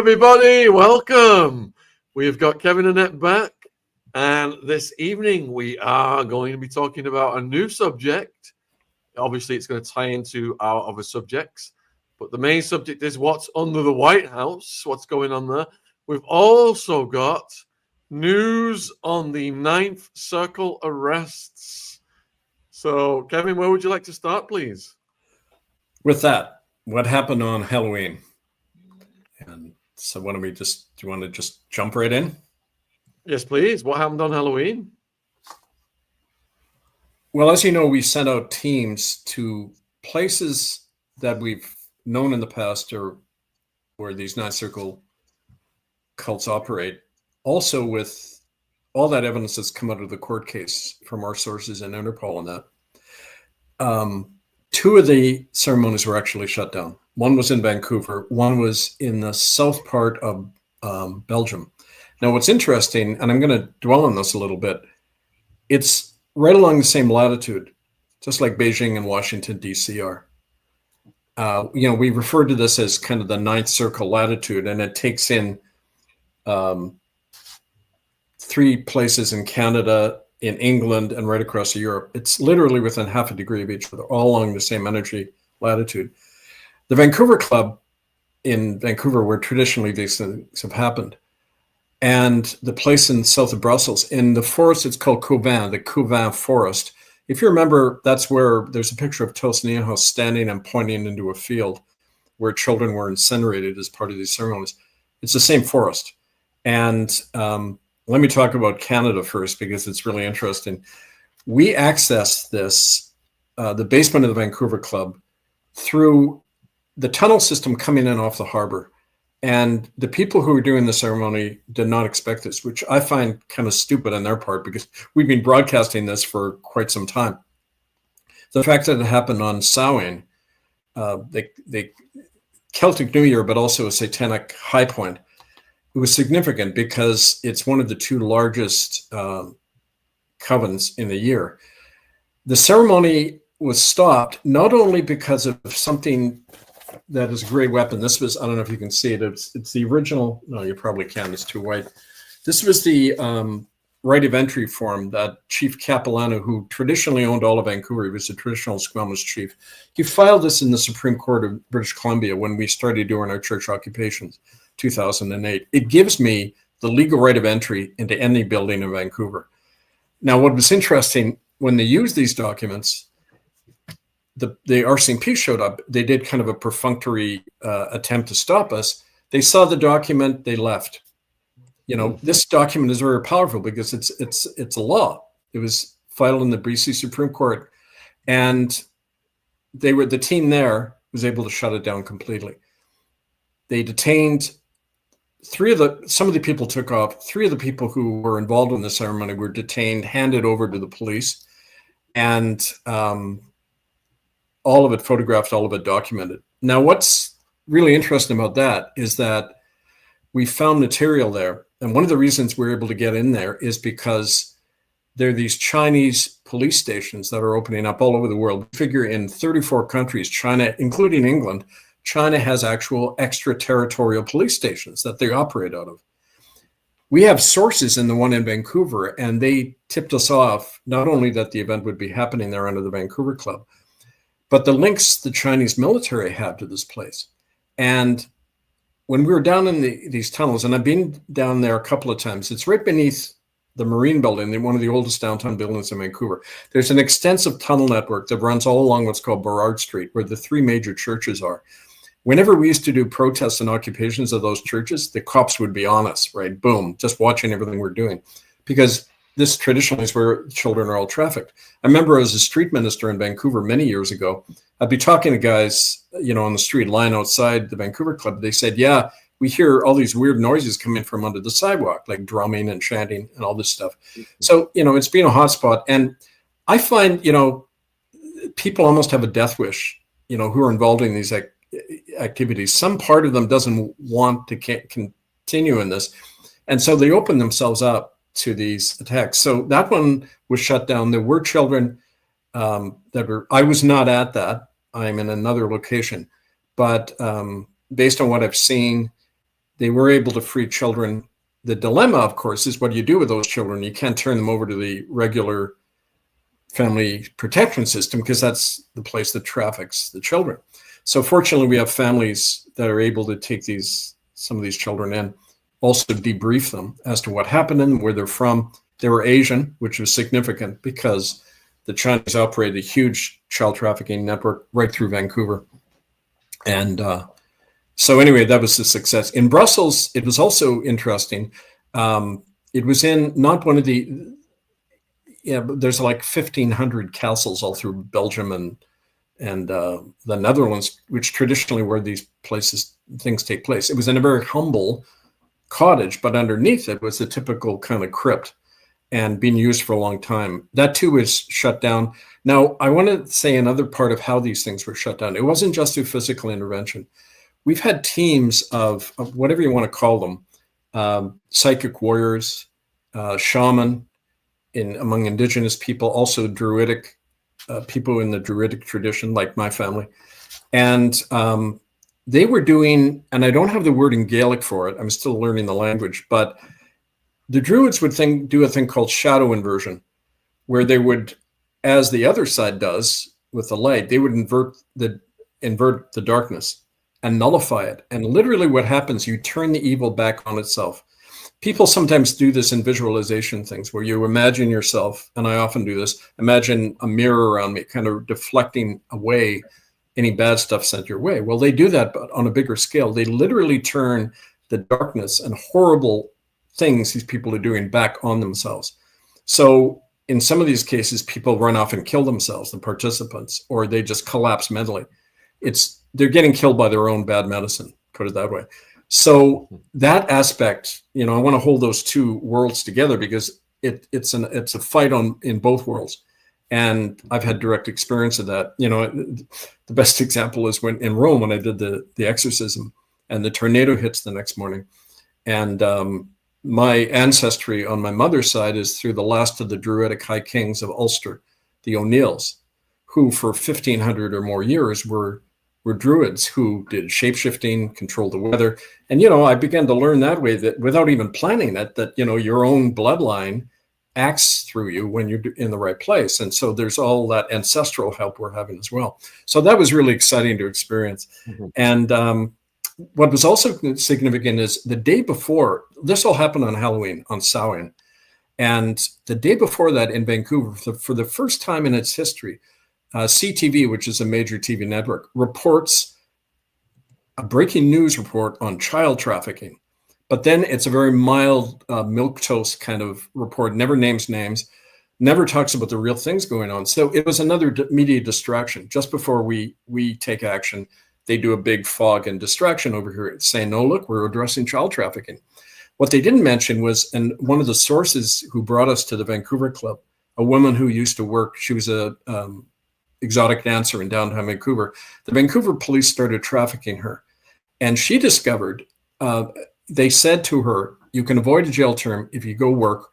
everybody. Welcome. We've got Kevin and Annette back. And this evening, we are going to be talking about a new subject. Obviously, it's going to tie into our other subjects. But the main subject is what's under the White House, what's going on there. We've also got news on the Ninth Circle arrests. So, Kevin, where would you like to start, please? With that, what happened on Halloween? And so do you want to just jump right in? Yes, please. What happened on Halloween? Well, as you know, we sent out teams to places that we've known in the past or where these Ninth Circle cults operate. Also with all that evidence that's come out of the court case from our sources in Interpol and that. Two of the ceremonies were actually shut down. One was in Vancouver. One was in the south part of Belgium. Now, what's interesting, and I'm going to dwell on this a little bit, it's right along the same latitude, just like Beijing and Washington, D.C. are. We refer to this as kind of the Ninth Circle latitude, and it takes in three places in Canada, in England, and right across Europe. It's literally within half a degree of each other, all along the same energy latitude. The Vancouver Club in Vancouver, where traditionally these things have happened, and the place in south of Brussels, in the forest, it's called Cauvin, the Cauvin Forest. If you remember, that's where there's a picture of Tos Niehaus standing and pointing into a field where children were incinerated as part of these ceremonies. It's the same forest. And let me talk about Canada first, because it's really interesting. We accessed this, the basement of the Vancouver Club, through the tunnel system coming in off the harbor. And the people who were doing the ceremony did not expect this, which I find kind of stupid on their part, because we've been broadcasting this for quite some time. The fact that it happened on Samhain, the Celtic New Year, but also a satanic high point, it was significant because it's one of the two largest covens in the year. The ceremony was stopped not only because of something that is a great weapon. This was, I don't know if you can see it. It's the original. No, you probably can. It's too white. This was the right of entry form that Chief Capilano, who traditionally owned all of Vancouver, he was the traditional Squamish chief. He filed this in the Supreme Court of British Columbia when we started doing our church occupations, 2008. It gives me the legal right of entry into any building in Vancouver. Now, what was interesting, when they used these documents, the RCMP showed up. They did kind of a perfunctory attempt to stop us. They saw the document, they left. This document is very powerful because it's a law. It was filed in the BC Supreme Court, and the team there was able to shut it down completely. They detained some of the people took off. Three of the people who were involved in the ceremony were detained, handed over to the police, and all of it photographed, all of it documented. Now, what's really interesting about that is that we found material there. And one of the reasons we're able to get in there is because there are these Chinese police stations that are opening up all over the world. We figure in 34 countries, China, including England, China has actual extraterritorial police stations that they operate out of. We have sources in the one in Vancouver, and they tipped us off not only that the event would be happening there under the Vancouver Club, but the links the Chinese military have to this place. And when we were down in these tunnels, and I've been down there a couple of times, it's right beneath the Marine Building, one of the oldest downtown buildings in Vancouver. There's an extensive tunnel network that runs all along what's called Burrard Street, where the three major churches are. Whenever we used to do protests and occupations of those churches, the cops would be on us, right? Boom, just watching everything we're doing. Because this traditionally is where children are all trafficked. I remember as a street minister in Vancouver many years ago, I'd be talking to guys, on the street line outside the Vancouver Club. They said, yeah, we hear all these weird noises coming from under the sidewalk, like drumming and chanting and all this stuff. So, it's been a hotspot. And I find, people almost have a death wish, who are involved in these activities. Some part of them doesn't want to continue in this. And so they open themselves up to these attacks. So that one was shut down. There were children I was not at that. I'm in another location. But based on what I've seen, they were able to free children. The dilemma, of course, is what do you do with those children? You can't turn them over to the regular family protection system because that's the place that traffics the children. So fortunately, we have families that are able to take some of these children in, also debrief them as to what happened and where they're from. They were Asian, which was significant because the Chinese operated a huge child trafficking network right through Vancouver. And so anyway, that was a success. In Brussels, it was also interesting. It was in not one of the, but there's like 1,500 castles all through Belgium and the Netherlands, which traditionally where these things take place. It was in a very humble cottage, but underneath it was the typical kind of crypt and being used for a long time. That too was shut down. Now, I want to say another part of how these things were shut down. It wasn't just through physical intervention. We've had teams of whatever you want to call them, psychic warriors, shaman among indigenous people, also druidic people in the druidic tradition, like my family. And they were doing, and I don't have the word in Gaelic for it, I'm still learning the language, but the Druids would do a thing called shadow inversion, where they would, as the other side does with the light, they would invert the darkness and nullify it. And literally what happens, you turn the evil back on itself. People sometimes do this in visualization things where you imagine yourself, and I often do this, imagine a mirror around me kind of deflecting away any bad stuff sent your way. Well, they do that, but on a bigger scale. They literally turn the darkness and horrible things these people are doing back on themselves. So in some of these cases, people run off and kill themselves, the participants, or they just collapse mentally. They're getting killed by their own bad medicine, put it that way. So that aspect, I want to hold those two worlds together because it's a fight in both worlds. And I've had direct experience of that. The best example is when in Rome, when I did the exorcism and the tornado hits the next morning. And my ancestry on my mother's side is through the last of the Druidic High Kings of Ulster, the O'Neills, who for 1,500 or more years were Druids who did shapeshifting, controlled the weather. And, I began to learn that way that without even planning that your own bloodline acts through you when you're in the right place. And so there's all that ancestral help we're having as well. So that was really exciting to experience. Mm-hmm. And what was also significant is the day before, this all happened on Halloween, on Samhain. And the day before that in Vancouver, for the first time in its history, CTV, which is a major TV network, reports a breaking news report on child trafficking. But then it's a very mild milquetoast kind of report, never names names, never talks about the real things going on. So it was another media distraction. Just before we take action, they do a big fog and distraction over here saying, no, look, we're addressing child trafficking. What they didn't mention was, and one of the sources who brought us to the Vancouver Club, a woman who used to work, she was a exotic dancer in downtown Vancouver. The Vancouver police started trafficking her. And she discovered, they said to her, you can avoid a jail term if you go work,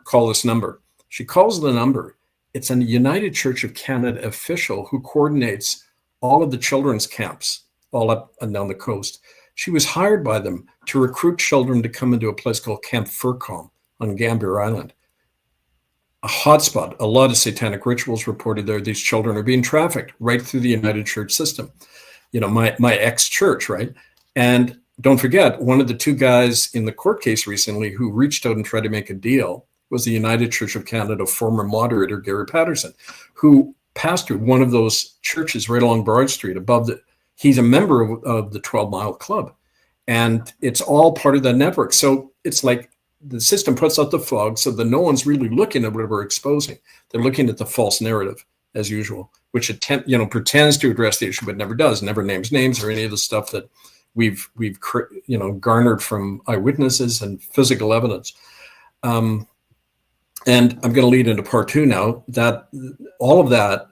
call this number. She calls the number. It's a United Church of Canada official who coordinates all of the children's camps all up and down the coast. She was hired by them to recruit children to come into a place called Camp Furcombe on Gambier Island. A hotspot, a lot of satanic rituals reported there. These children are being trafficked right through the United Church system. My ex-church, right? And don't forget, one of the two guys in the court case recently who reached out and tried to make a deal was the United Church of Canada former moderator, Gary Patterson, who pastored one of those churches right along Broad Street he's a member of the 12 Mile Club. And it's all part of that network. So it's like the system puts out the fog so that no one's really looking at what we're exposing. They're looking at the false narrative as usual, which pretends to address the issue, but never does, never names names or any of the stuff that we've garnered from eyewitnesses and physical evidence. And I'm going to lead into part two now. That all of that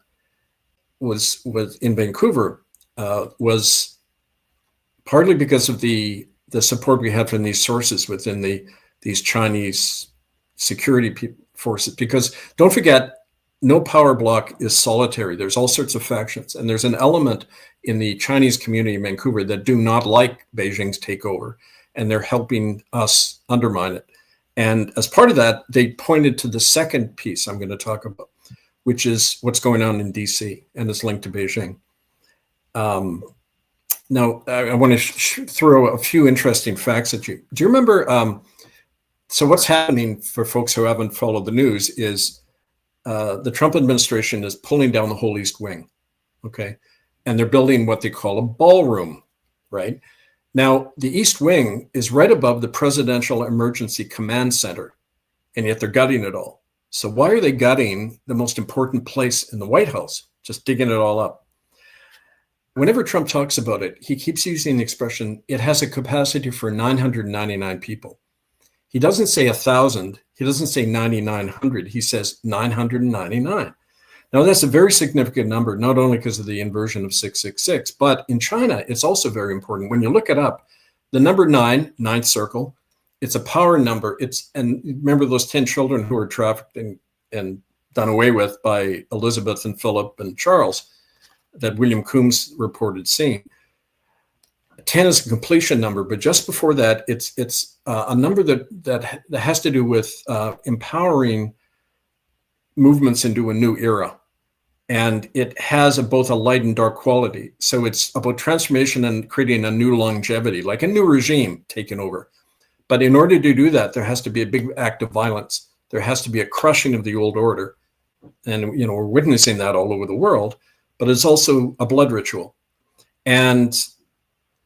was in Vancouver was partly because of the support we had from these sources within these Chinese security forces. Because don't forget, no power block is solitary. There's all sorts of factions, and there's an element in the Chinese community in Vancouver that do not like Beijing's takeover. and they're helping us undermine it. And as part of that, they pointed to the second piece I'm going to talk about, which is what's going on in DC, and it's linked to Beijing. Now, I want to throw a few interesting facts at you. Do you remember? So what's happening for folks who haven't followed the news is the Trump administration is pulling down the whole East Wing, okay? And they're building what they call a ballroom, right? Now, the East Wing is right above the Presidential Emergency Command Center, and yet they're gutting it all. So why are they gutting the most important place in the White House, just digging it all up? Whenever Trump talks about it, he keeps using the expression, it has a capacity for 999 people. He doesn't say 1,000. He doesn't say 9,900. He says 999. Now, that's a very significant number, not only because of the inversion of 666, but in China, it's also very important. When you look it up, the number 9, ninth circle, it's a power number. And remember those 10 children who were trafficked and done away with by Elizabeth and Philip and Charles that William Coombs reported seeing. 10 is a completion number, but just before that, it's a number that has to do with empowering movements into a new era. And it has both a light and dark quality. So it's about transformation and creating a new longevity, like a new regime taking over. But in order to do that, there has to be a big act of violence. There has to be a crushing of the old order. And, we're witnessing that all over the world, but it's also a blood ritual. And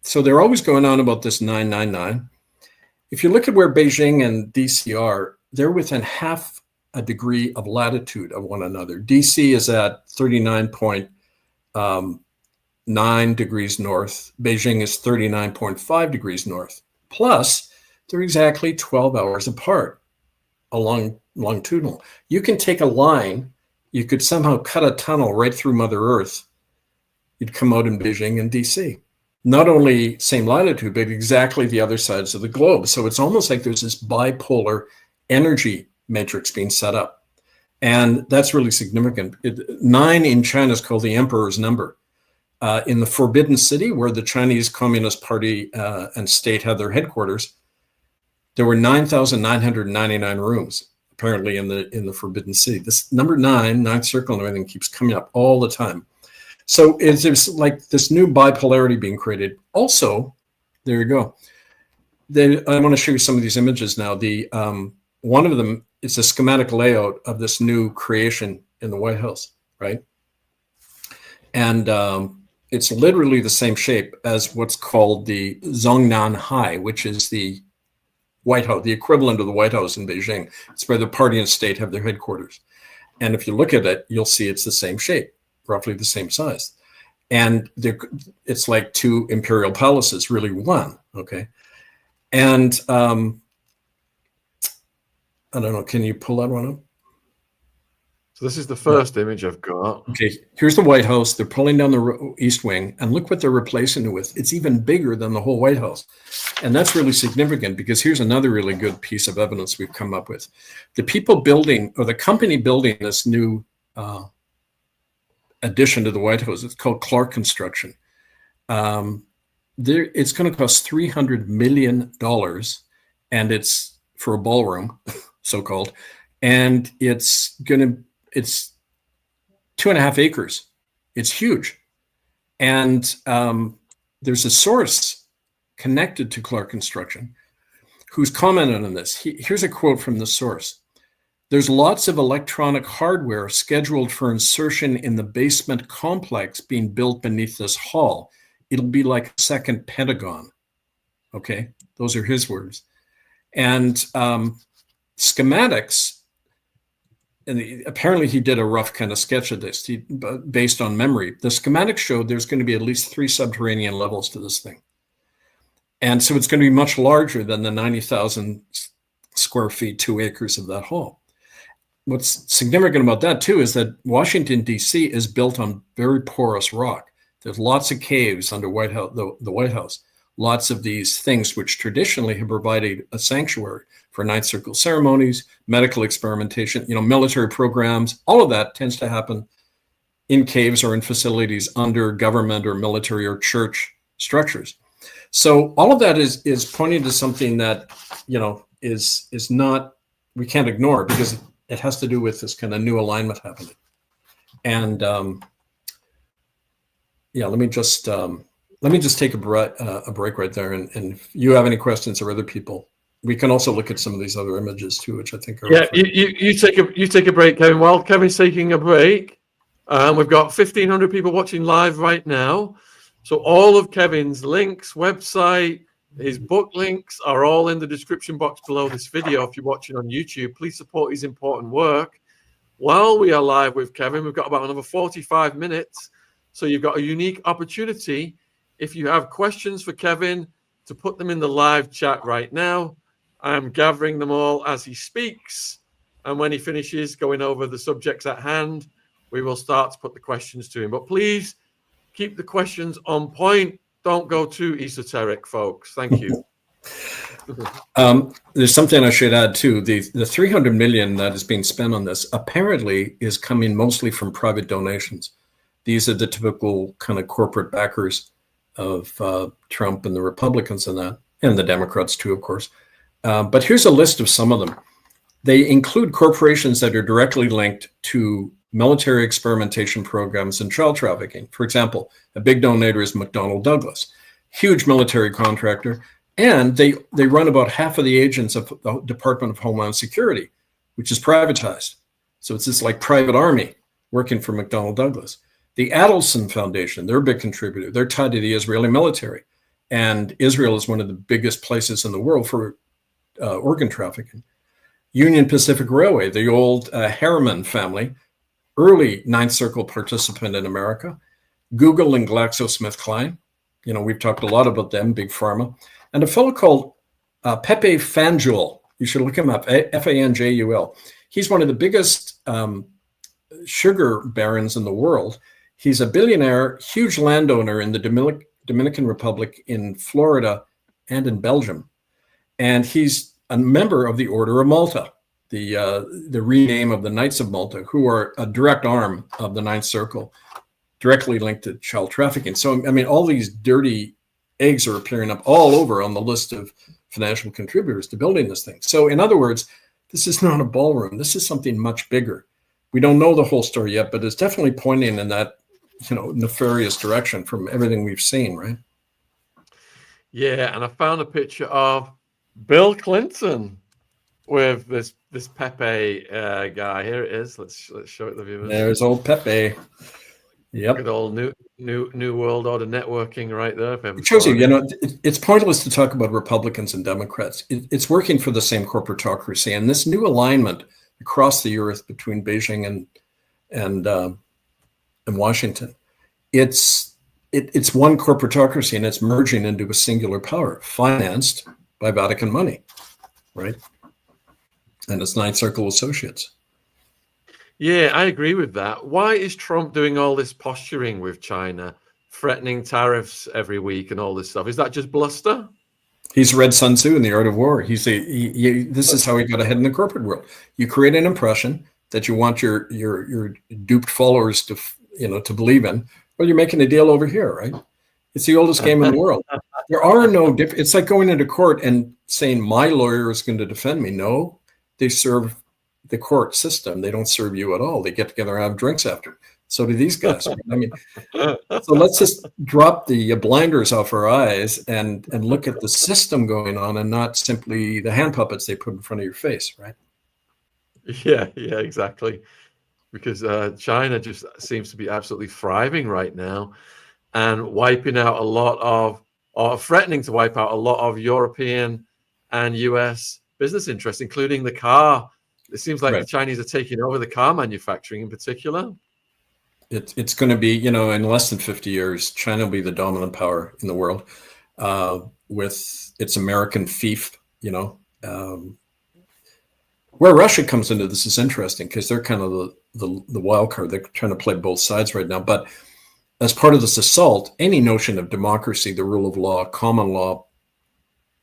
so they're always going on about this 999. If you look at where Beijing and DC are, they're within half a degree of latitude of one another. DC is at 39.9 degrees north. Beijing is 39.5 degrees north. Plus, they're exactly 12 hours apart along longitudinal. You can take a line, you could somehow cut a tunnel right through Mother Earth. You'd come out in Beijing and DC. Not only same latitude, but exactly the other sides of the globe. So it's almost like there's this bipolar energy matrix being set up. And that's really significant. 9 in China is called the emperor's number. In the Forbidden City, where the Chinese Communist Party and state had their headquarters, there were 9,999 rooms, apparently, in the Forbidden City. This number 9, ninth circle and everything keeps coming up all the time. So there's like this new bipolarity being created. Also, there you go. I want to show you some of these images now. One of them is a schematic layout of this new creation in the White House, right? And it's literally the same shape as what's called the Zhongnan High, which is the White House, the equivalent of the White House in Beijing. It's where the party and state have their headquarters. And if you look at it, you'll see it's the same shape, roughly the same size. And it's like two imperial palaces, really one, okay? And I don't know, can you pull that one up? So this is the first image I've got. Okay, here's the White House. They're pulling down the East Wing, and look what they're replacing it with. It's even bigger than the whole White House. And that's really significant because here's another really good piece of evidence we've come up with. The people building, or the company building this new addition to the White House, it's called Clark Construction. It's going to cost $300 million, and it's for a ballroom, so-called, and it's 2.5 acres. It's huge. And there's a source connected to Clark Construction who's commented on this. Here's a quote from the source. There's lots of electronic hardware scheduled for insertion in the basement complex being built beneath this hall. It'll be like a second Pentagon. Okay, those are his words. And schematics, and apparently he did a rough kind of sketch of this based on memory. The schematics showed there's going to be at least 3 subterranean levels to this thing. And so it's going to be much larger than the 90,000 square feet, 2 acres of that hall. What's significant about that, too, is that Washington, D.C. is built on very porous rock. There's lots of caves under the White House, lots of these things which traditionally have provided a sanctuary for ninth circle ceremonies, medical experimentation, military programs. All of that tends to happen in caves or in facilities under government or military or church structures. So all of that is pointing to something that, is not, we can't ignore, because it has to do with this kind of new alignment happening. And let me just take a break right there. And if you have any questions, or other people, we can also look at some of these other images too, which I think are. Yeah, you take a break, Kevin. While Kevin's taking a break, we've got 1,500 people watching live right now. So all of Kevin's links, website, his book links are all in the description box below this video. If you're watching on YouTube, please support his important work. While we are live with Kevin, we've got about another 45 minutes. So you've got a unique opportunity. If you have questions for Kevin, to put them in the live chat right now. I'm gathering them all as he speaks. And when he finishes going over the subjects at hand, we will start to put the questions to him. But please keep the questions on point. Don't go too esoteric, folks. Thank you. There's something I should add too. The 300 million that is being spent on this apparently is coming mostly from private donations. These are the typical kind of corporate backers of Trump and the Republicans and that, and the Democrats too, of course. But here's a list of some of them. They include corporations that are directly linked to military experimentation programs and child trafficking. For example, a big donator is McDonnell Douglas, huge military contractor, and they run about half of the agents of the Department of Homeland Security, which is privatized. So it's this like private army working for McDonnell Douglas. The Adelson Foundation, they're a big contributor. They're tied to the Israeli military. And Israel is one of the biggest places in the world for organ trafficking. Union Pacific Railway, the old Harriman family, early Ninth Circle participant in America. Google and GlaxoSmithKline, we've talked a lot about them, big pharma. And a fellow called Pepe Fanjul, you should look him up, Fanjul. He's one of the biggest sugar barons in the world. He's a billionaire, huge landowner in the Dominican Republic, in Florida, and in Belgium. And he's a member of the Order of Malta, the rename of the Knights of Malta, who are a direct arm of the Ninth Circle, directly linked to child trafficking. So, I mean, all these dirty eggs are appearing up all over on the list of financial contributors to building this thing. So, in other words, this is not a ballroom. This is something much bigger. We don't know the whole story yet, but it's definitely pointing in that, nefarious direction from everything we've seen, right? Yeah, and I found a picture of Bill Clinton with this Pepe guy. Here it is. Let's show it to the viewers. There's old Pepe. Yep. Good old new world order networking right there. It shows you, it's pointless to talk about Republicans and Democrats. It's working for the same corporatocracy, and this new alignment across the earth between Beijing and Washington, it's one corporatocracy, and it's merging into a singular power, financed by Vatican money, right? And it's Ninth Circle associates. Yeah, I agree with that. Why is Trump doing all this posturing with China, threatening tariffs every week and all this stuff? Is that just bluster? He's read Sun Tzu in The Art of War. This is how he got ahead in the corporate world. You create an impression that you want your duped followers to believe in. Well, you're making a deal over here, right? It's the oldest game in the world. There are no it's like going into court and saying my lawyer is going to defend me. No, they serve the court system. They don't serve you at all. They get together and have drinks after. So do these guys. I mean, so let's just drop the blinders off our eyes and look at the system going on, and not simply the hand puppets they put in front of your face, right? Yeah, exactly. Because China just seems to be absolutely thriving right now, and wiping out a lot of, or threatening to wipe out a lot of European and US business interests, including the car. It seems like the Chinese are taking over the car manufacturing in particular. It's going to be, in less than 50 years, China will be the dominant power in the world, with its American fief, Where Russia comes into this is interesting, because they're kind of the wild card. They're trying to play both sides right now. But as part of this assault, any notion of democracy, the rule of law, common law,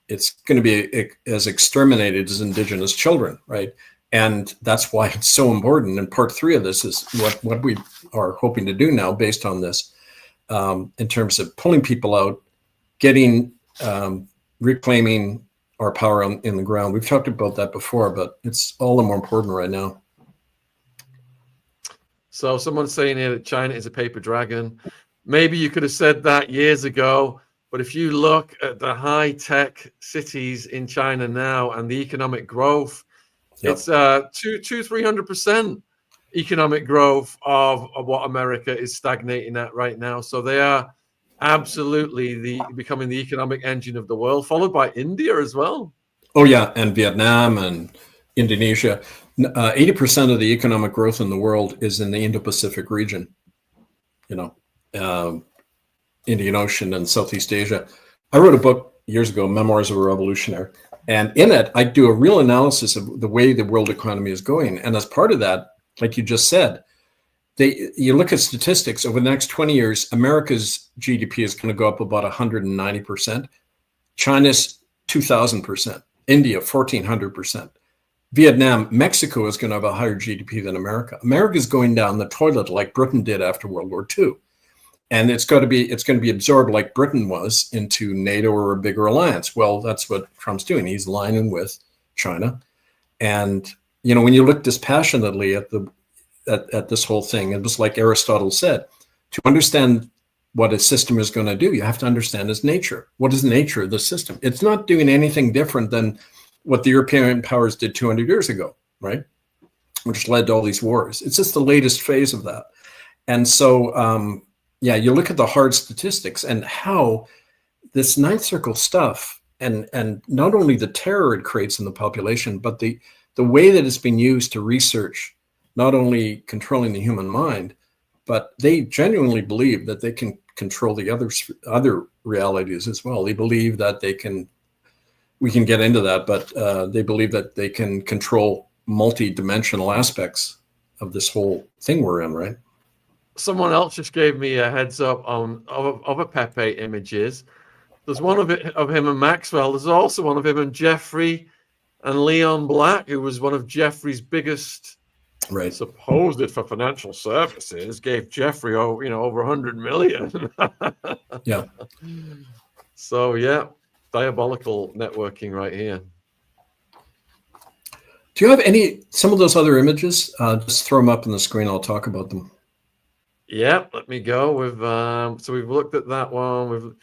it's going to be as exterminated as indigenous children, right? And that's why it's so important. And part 3 of this is what we are hoping to do now, based on this, in terms of pulling people out, getting reclaiming our power in the ground. We've talked about that before, but it's all the more important right now. So someone's saying here that China is a paper dragon. Maybe you could have said that years ago, but if you look at the high-tech cities in China now and the economic growth, it's 300% economic growth of what America is stagnating at right now. So they are absolutely becoming the economic engine of the world, followed by India as well. Oh yeah, and Vietnam and Indonesia. 80% of the economic growth in the world is in the Indo-Pacific region. Indian Ocean and Southeast Asia. I wrote a book years ago, Memoirs of a Revolutionary, and in it, I do a real analysis of the way the world economy is going. And as part of that, like you just said, you look at statistics over the next 20 years, America's GDP is going to go up about 190%, China's 2,000%, India 1,400%, Vietnam, Mexico is going to have a higher GDP than America. America is going down the toilet like Britain did after World War II. And it's going to be absorbed like Britain was into NATO or a bigger alliance. Well, that's what Trump's doing. He's aligning with China. And, when you look dispassionately at this whole thing, it was like Aristotle said, to understand what a system is going to do, you have to understand its nature. What is the nature of the system? It's not doing anything different than what the European powers did 200 years ago, right? Which led to all these wars. It's just the latest phase of that. And so, you look at the hard statistics and how this ninth circle stuff and not only the terror it creates in the population, but the way that it's been used to research not only controlling the human mind, but they genuinely believe that they can control the other realities as well. They believe that we can get into that, but they believe that they can control multi-dimensional aspects of this whole thing we're in, right? Someone else just gave me a heads up on other Pepe images. There's one of him and Maxwell. There's also one of him and Jeffrey and Leon Black, who was one of Jeffrey's biggest, supposed for financial services, gave Jeffrey over 100 million. Yeah. So diabolical networking right here. Do you have some of those other images? Just throw them up on the screen. I'll talk about them. Yeah, let me go with. So we've looked at that one.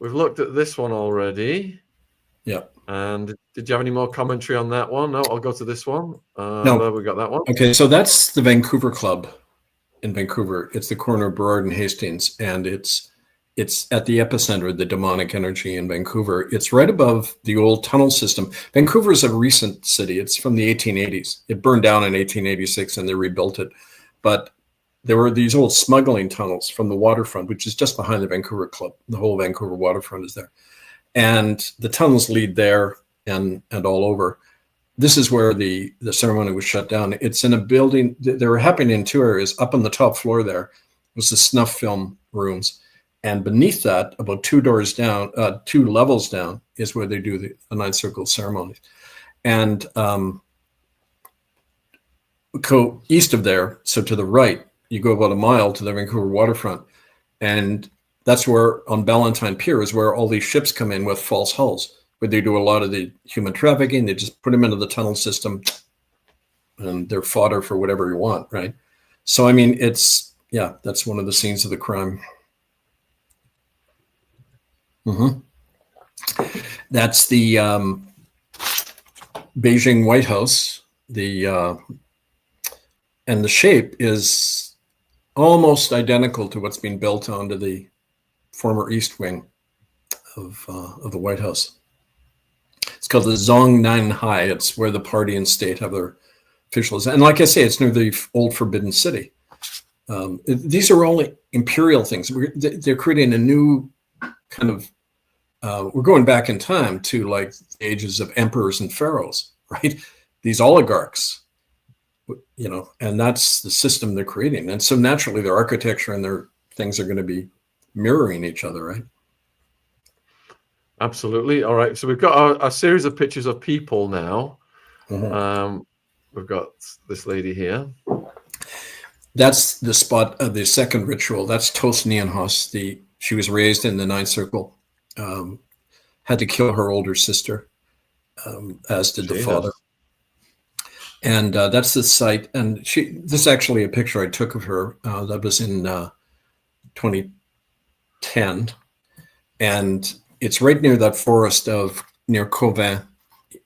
We've looked at this one already. Yeah. And did you have any more commentary on that one? No, I'll go to this one. No, there we got that one. Okay, so that's the Vancouver Club in Vancouver. It's the corner of Burrard and Hastings, and it's at the epicenter of the demonic energy in Vancouver. It's right above the old tunnel system. Vancouver is a recent city. It's from the 1880s. It burned down in 1886, and they rebuilt it, but there were these old smuggling tunnels from the waterfront, which is just behind the Vancouver Club. The whole Vancouver waterfront is there. And the tunnels lead there and all over. This is where the ceremony was shut down. It's in a building. They were happening in two areas. Up on the top floor there was the snuff film rooms. And beneath that, about two levels down, is where they do the ninth circle ceremonies. And go east of there, so to the right, you go about a mile to the Vancouver waterfront, and that's where on Ballantyne Pier is where all these ships come in with false hulls, where they do a lot of the human trafficking. They just put them into the tunnel system, and they're fodder for whatever you want, right? So I mean, that's one of the scenes of the crime. That's the Beijing White House. And the shape is almost identical to what's being built onto the former East Wing of the White House. It's called the Zhongnanhai. It's where the party and state have their officials. And like I say, it's near the old Forbidden City. These are all imperial things. They're creating a new kind of, we're going back in time to like the ages of emperors and pharaohs, right? These oligarchs. And that's the system they're creating. And so naturally their architecture and their things are going to be mirroring each other, right? Absolutely. All right. So we've got a series of pictures of people now. We've got this lady here. That's the spot of the second ritual. That's Tos Nianhos. She was raised in the ninth circle. had to kill her older sister, as did the Jesus. father. And that's the site. And this is actually a picture I took of her. That was in 2010. And it's right near that forest near Cauvin,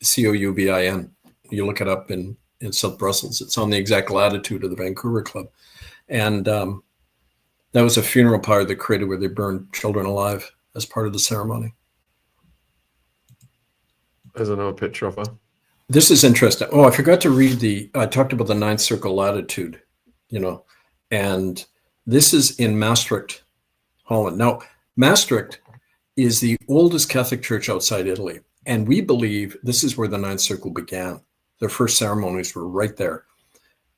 Coubin. You look it up in South Brussels. It's on the exact latitude of the Vancouver Club. And that was a funeral pyre they created where they burned children alive as part of the ceremony. There's another picture of her. This is interesting. Oh, I forgot to read I talked about the ninth circle latitude, and this is in Maastricht, Holland. Now, Maastricht is the oldest Catholic church outside Italy. And we believe this is where the ninth circle began. Their first ceremonies were right there.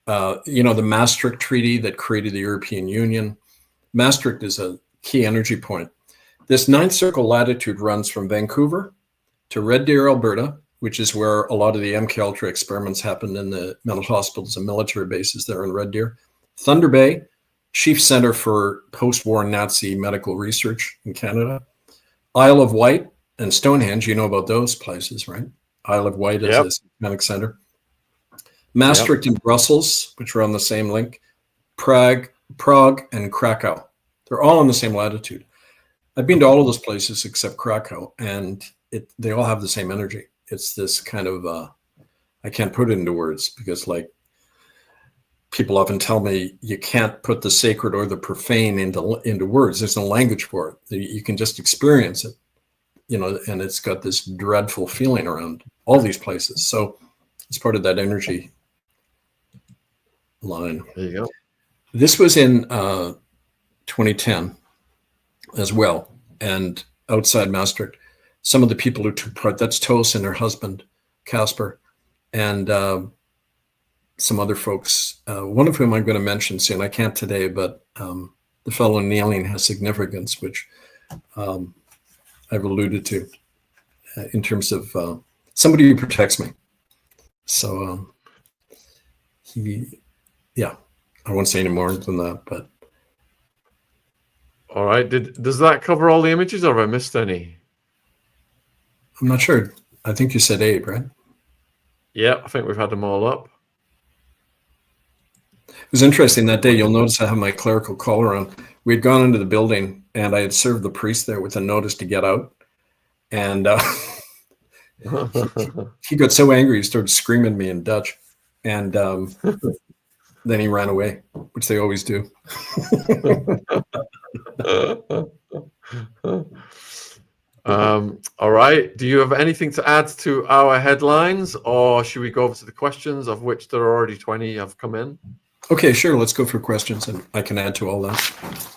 The Maastricht Treaty that created the European Union. Maastricht is a key energy point. This ninth circle latitude runs from Vancouver to Red Deer, Alberta, which is where a lot of the MK Ultra experiments happened in the mental hospitals and military bases there in Red Deer. Thunder Bay, chief center for post-war Nazi medical research in Canada. Isle of Wight and Stonehenge, you know about those places, right? Isle of Wight is a medical center. Maastricht and Brussels, which are on the same link. Prague, and Krakow. They're all on the same latitude. I've been to all of those places except Krakow, and they all have the same energy. It's this kind of, I can't put it into words because people often tell me you can't put the sacred or the profane into words. There's no language for it. You can just experience it, and it's got this dreadful feeling around all these places. So it's part of that energy line. There you go. This was in 2010 as well. And outside Maastricht, some of the people who took part, that's Tos and her husband, Casper, and some other folks, one of whom I'm going to mention soon. I can't today, but the fellow kneeling has significance, which I've alluded to in terms of somebody who protects me. So I won't say any more than that, but. All right. Does that cover all the images, or have I missed any? I'm not sure. I think you said 8, right? Yeah, I think we've had them all up. It was interesting that day. You'll notice I have my clerical collar on. We had gone into the building, and I had served the priest there with a notice to get out. And he got so angry, he started screaming at me in Dutch. And then he ran away, which they always do. All right. Do you have anything to add to our headlines, or should we go over to the questions, of which there are already 20 have come in? Okay, sure. Let's go for questions, and I can add to all that.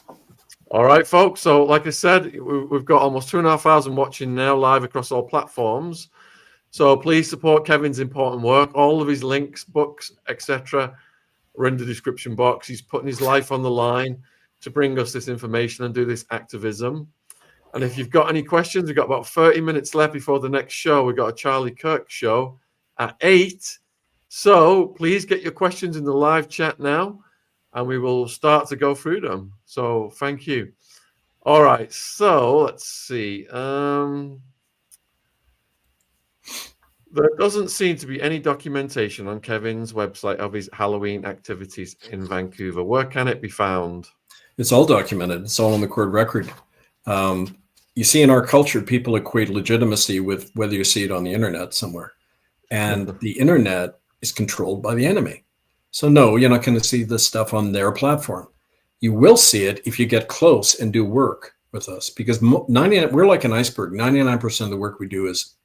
All right, folks. So like I said, we've got almost 2,500 watching now live across all platforms. So please support Kevin's important work. All of his links, books, etc. are in the description box. He's putting his life on the line to bring us this information and do this activism. And if you've got any questions, we've got about 30 minutes left before the next show. We've got a Charlie Kirk show at 8. So please get your questions in the live chat now, and we will start to go through them. So thank you. All right. So let's see. There doesn't seem to be any documentation on Kevin's website of his Halloween activities in Vancouver. Where can it be found? It's all documented. It's all on the court record. You see, in our culture, people equate legitimacy with whether you see it on the internet somewhere. And the internet is controlled by the enemy. So no, you're not going to see this stuff on their platform. You will see it if you get close and do work with us, because we're like an iceberg. 99% of the work we do is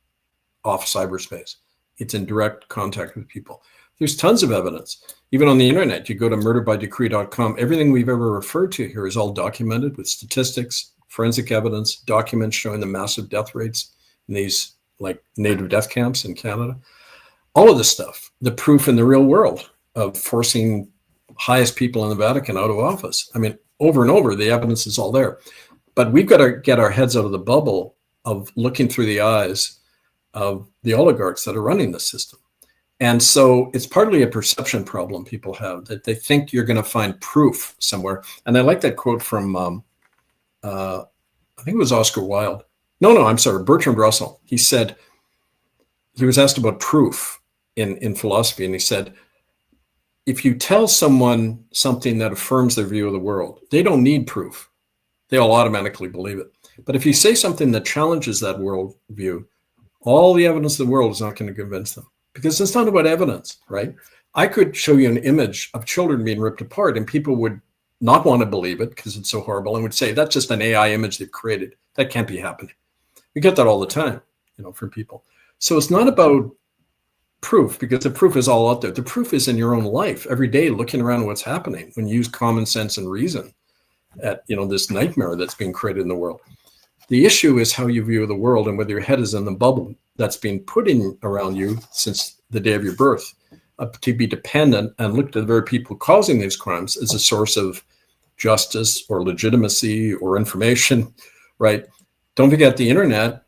off cyberspace. It's in direct contact with people. There's tons of evidence. Even on the internet, you go to murderbydecree.com. Everything we've ever referred to here is all documented with statistics, forensic evidence, documents showing the massive death rates in these like native death camps in Canada. All of this stuff, the proof in the real world of forcing highest people in the Vatican out of office. I mean, over and over, the evidence is all there. But we've got to get our heads out of the bubble of looking through the eyes of the oligarchs that are running the system. And so it's partly a perception problem people have, that they think you're going to find proof somewhere. And I like that quote from, I think it was Oscar Wilde. No, I'm sorry, Bertrand Russell. He said, he was asked about proof in philosophy, and he said, if you tell someone something that affirms their view of the world, they don't need proof. They'll automatically believe it. But if you say something that challenges that worldview, all the evidence of the world is not going to convince them, because it's not about evidence, right? I could show you an image of children being ripped apart, and people would not want to believe it because it's so horrible, and would say, that's just an AI image they've created. That can't be happening. We get that all the time, from people. So it's not about proof, because the proof is all out there. The proof is in your own life every day, looking around at what's happening when you use common sense and reason at this nightmare that's being created in the world. The issue is how you view the world and whether your head is in the bubble that's been put in around you since the day of your birth, to be dependent and look to the very people causing these crimes as a source of justice or legitimacy or information, right? Don't forget the internet,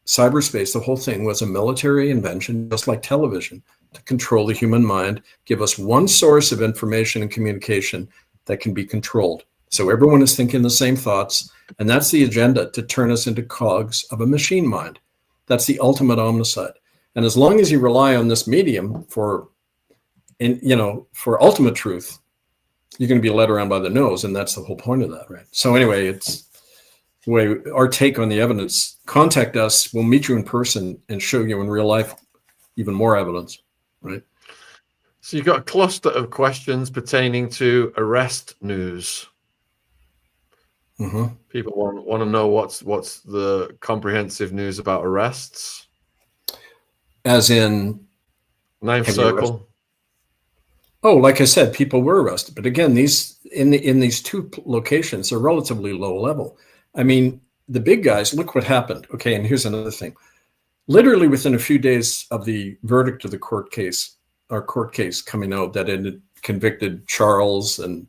cyberspace, the whole thing was a military invention, just like television, to control the human mind, give us one source of information and communication that can be controlled. So everyone is thinking the same thoughts, and that's the agenda, to turn us into cogs of a machine mind. That's the ultimate omnicide. And as long as you rely on this medium for ultimate truth, you're going to be led around by the nose, and that's the whole point of that, right? So anyway, it's the way our take on the evidence. Contact us, we'll meet you in person and show you in real life even more evidence, right? So you've got a cluster of questions pertaining to arrest news. Mm-hmm. People want to know what's the comprehensive news about arrests. As in Ninth Circle. Oh, like I said, people were arrested, but again, these in these two locations are relatively low level. I mean, the big guys. Look what happened. Okay, and here's another thing. Literally within a few days of the verdict of the court case coming out that had convicted Charles and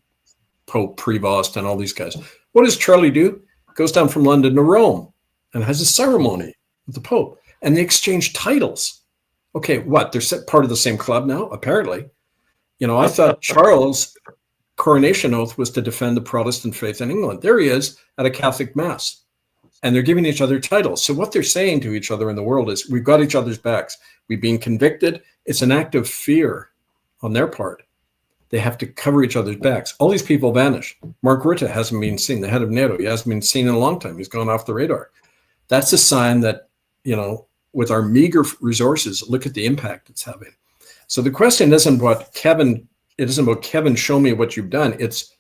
Pope Prevost and all these guys. What does Charlie do? Goes down from London to Rome and has a ceremony with the Pope, and they exchange titles. Okay, what? They're part of the same club now, apparently. I thought Charles' coronation oath was to defend the Protestant faith in England. There he is at a Catholic mass, and they're giving each other titles. So what they're saying to each other in the world is, we've got each other's backs. We've been convicted. It's an act of fear on their part. They have to cover each other's backs. All these people vanish. Mark Rutte hasn't been seen, the head of NATO. He hasn't been seen in a long time. He's gone off the radar. That's a sign that, with our meager resources, look at the impact it's having. So the question isn't about Kevin, show me what you've done. It's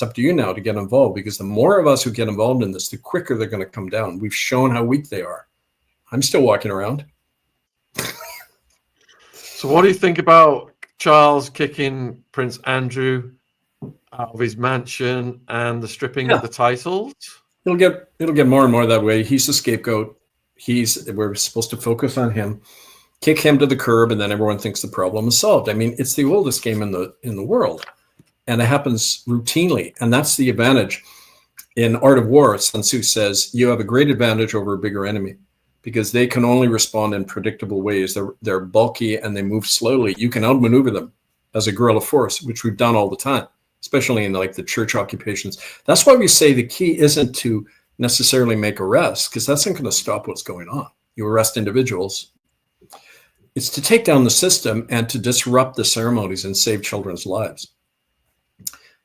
up to you now to get involved, because the more of us who get involved in this, the quicker they're going to come down. We've shown how weak they are. I'm still walking around. So what do you think about Charles kicking Prince Andrew out of his mansion and the stripping of the titles? It'll get more and more that way. He's the scapegoat. We're supposed to focus on him, kick him to the curb, and then everyone thinks the problem is solved. I mean, it's the oldest game in the world, and it happens routinely. And that's the advantage. In Art of War, Sun Tzu says you have a great advantage over a bigger enemy, because they can only respond in predictable ways. They're bulky and they move slowly. You can outmaneuver them as a guerrilla force, which we've done all the time, especially in the church occupations. That's why we say the key isn't to necessarily make arrests, because that's not going to stop what's going on. You arrest individuals. It's to take down the system and to disrupt the ceremonies and save children's lives.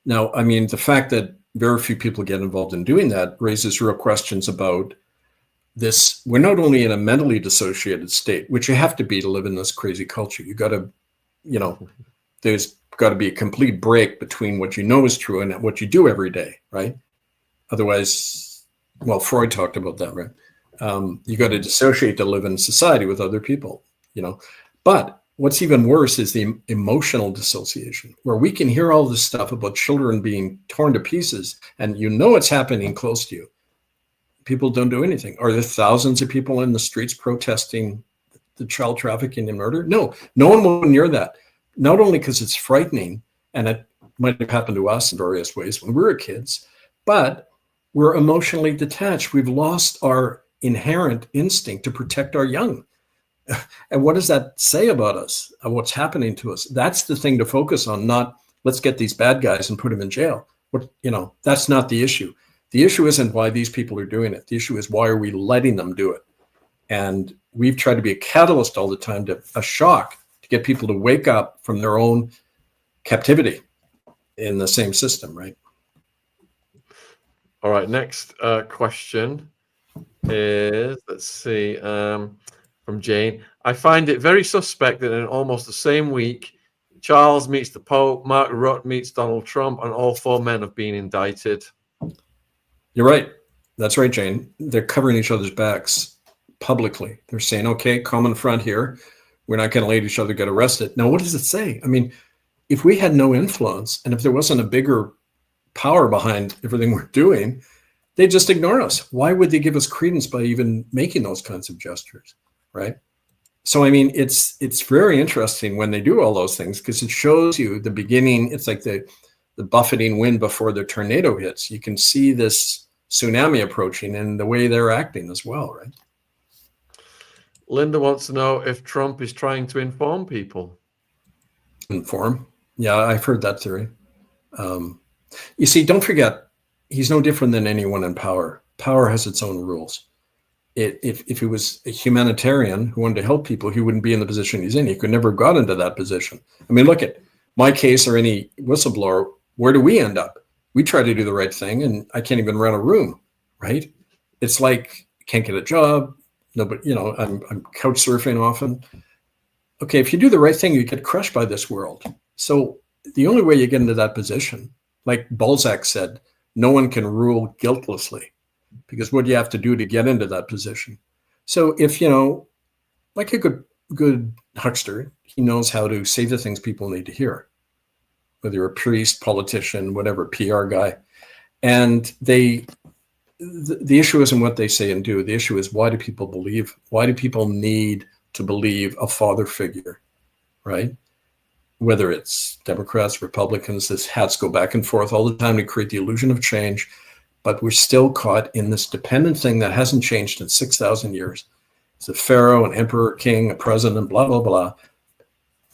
Now, I mean, the fact that very few people get involved in doing that raises real questions about this. We're not only in a mentally dissociated state, which you have to be to live in this crazy culture. You got to, there's got to be a complete break between what you know is true and what you do every day, right? Otherwise, well, Freud talked about that, right? You got to dissociate to live in society with other people, But what's even worse is the emotional dissociation, where we can hear all this stuff about children being torn to pieces, and it's happening close to you. People don't do anything. Are there thousands of people in the streets protesting the child trafficking and murder? No one will near that. Not only because it's frightening, and it might have happened to us in various ways when we were kids, but we're emotionally detached. We've lost our inherent instinct to protect our young. And what does that say about us, and what's happening to us? That's the thing to focus on, not let's get these bad guys and put them in jail. That's not the issue. The issue isn't why these people are doing it. The issue is why are we letting them do it? And we've tried to be a catalyst all the time, to a shock, to get people to wake up from their own captivity in the same system, right? All right, next question is, let's see, from Jane. I find it very suspect that in almost the same week, Charles meets the Pope, Mark Rutte meets Donald Trump, and all four men have been indicted. You're right. That's right, Jane. They're covering each other's backs publicly. They're saying, okay, common front here. We're not going to let each other get arrested. Now, what does it say? I mean, if we had no influence and if there wasn't a bigger power behind everything we're doing, they just ignore us. Why would they give us credence by even making those kinds of gestures, right? So, I mean, it's very interesting when they do all those things, because it shows you the beginning. It's like the buffeting wind before the tornado hits. You can see this tsunami approaching and the way they're acting as well, right? Linda wants to know if Trump is trying to inform people. Inform? Yeah, I've heard that theory. You see, don't forget, he's no different than anyone in power. Power has its own rules. If he was a humanitarian who wanted to help people, he wouldn't be in the position he's in. He could never have got into that position. I mean, look at my case or any whistleblower. Where do we end up? We try to do the right thing, and I can't even run a room, right? It's like, can't get a job. Nobody, you know, I'm couch surfing often. Okay, if you do the right thing, you get crushed by this world. So the only way you get into that position, like Balzac said, no one can rule guiltlessly, because what do you have to do to get into that position? So if, you know, like a good huckster, he knows how to say the things people need to hear, whether you're a priest, politician, whatever, PR guy. And the issue isn't what they say and do. The issue is, why do people believe? Why do people need to believe a father figure, right? Whether it's Democrats, Republicans, these hats go back and forth all the time to create the illusion of change, but we're still caught in this dependent thing that hasn't changed in 6,000 years. It's a pharaoh, an emperor, king, a president, blah, blah, blah.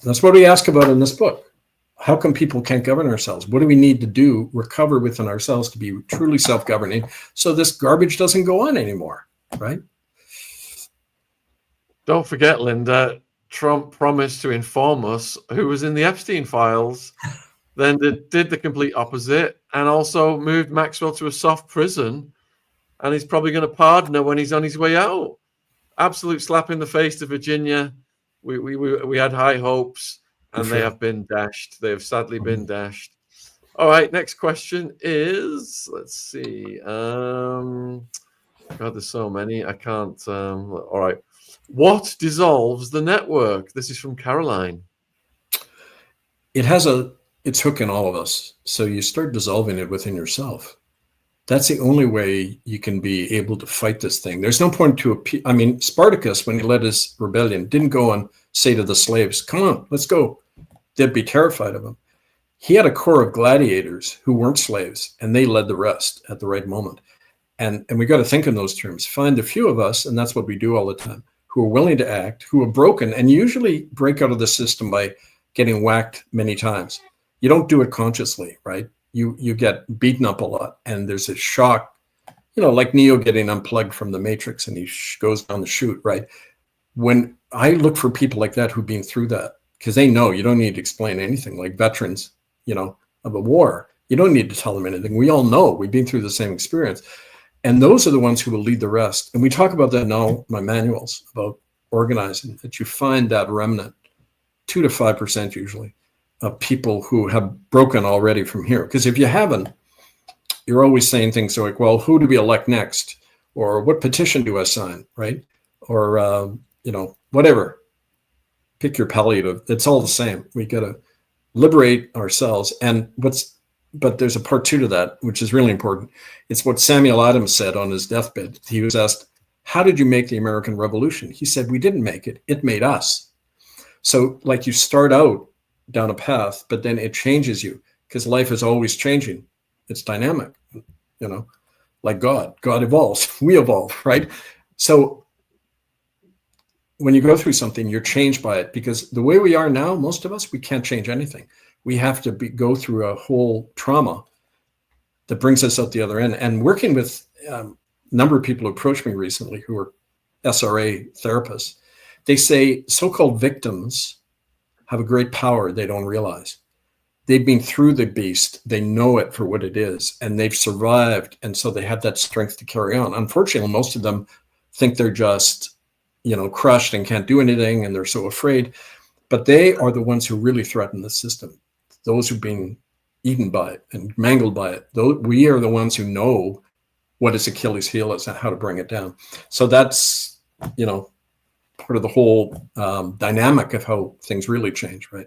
That's what we ask about in this book. How come people can't govern ourselves? What do we need to do, recover within ourselves to be truly self-governing, so this garbage doesn't go on anymore, right? Don't forget, Linda, Trump promised to inform us who was in the Epstein files, then did the complete opposite, and also moved Maxwell to a soft prison, and he's probably going to pardon her when he's on his way out. Absolute slap in the face to Virginia. We had high hopes, and they have been dashed. They have sadly been dashed. All right, next question is, let's see. God, there's so many. I can't. All right. What dissolves the network? This is from Caroline. It's hooking all of us. So you start dissolving it within yourself. That's the only way you can be able to fight this thing. There's no point to I mean, Spartacus, when he led his rebellion, didn't go and say to the slaves, come on, let's go. They'd be terrified of him. He had a core of gladiators who weren't slaves, and they led the rest at the right moment. And we got to think in those terms. Find a few of us, and that's what we do all the time, who are willing to act, who are broken, and usually break out of the system by getting whacked many times. You don't do it consciously, right? You get beaten up a lot, and there's a shock, you know, like Neo getting unplugged from the Matrix, and he goes down the chute, right? When I look for people like that who've been through that, because they know you don't need to explain anything, like veterans, you know, of a war. You don't need to tell them anything. We all know we've been through the same experience. And those are the ones who will lead the rest. And we talk about that now, my manuals, about organizing, that you find that remnant, 2 to 5% usually, of people who have broken already from here. Because if you haven't, you're always saying things like, well, who do we elect next? Or what petition do I sign, right? Or, you know, whatever. Pick your palliative. It's all the same. We got to liberate ourselves. And but there's a part 2 to that, which is really important. It's what Samuel Adams said on his deathbed. He was asked, how did you make the American Revolution? He said, we didn't make it. It made us. So like you start out down a path, but then it changes you, because life is always changing. It's dynamic, you know, like God evolves, we evolve, right? So when you go through something, you're changed by it, because the way we are now, most of us, we can't change anything. We have to go through a whole trauma that brings us out the other end. And working with a number of people who approached me recently who are SRA therapists, they say so-called victims have a great power they don't realize. They've been through the beast. They know it for what it is, and they've survived. And so they have that strength to carry on. Unfortunately, most of them think they're just, crushed and can't do anything, and they're so afraid. But they are the ones who really threaten the system. Those who've been eaten by it and mangled by it. We are the ones who know what its Achilles heel is and how to bring it down. So that's, part of the whole dynamic of how things really change, right?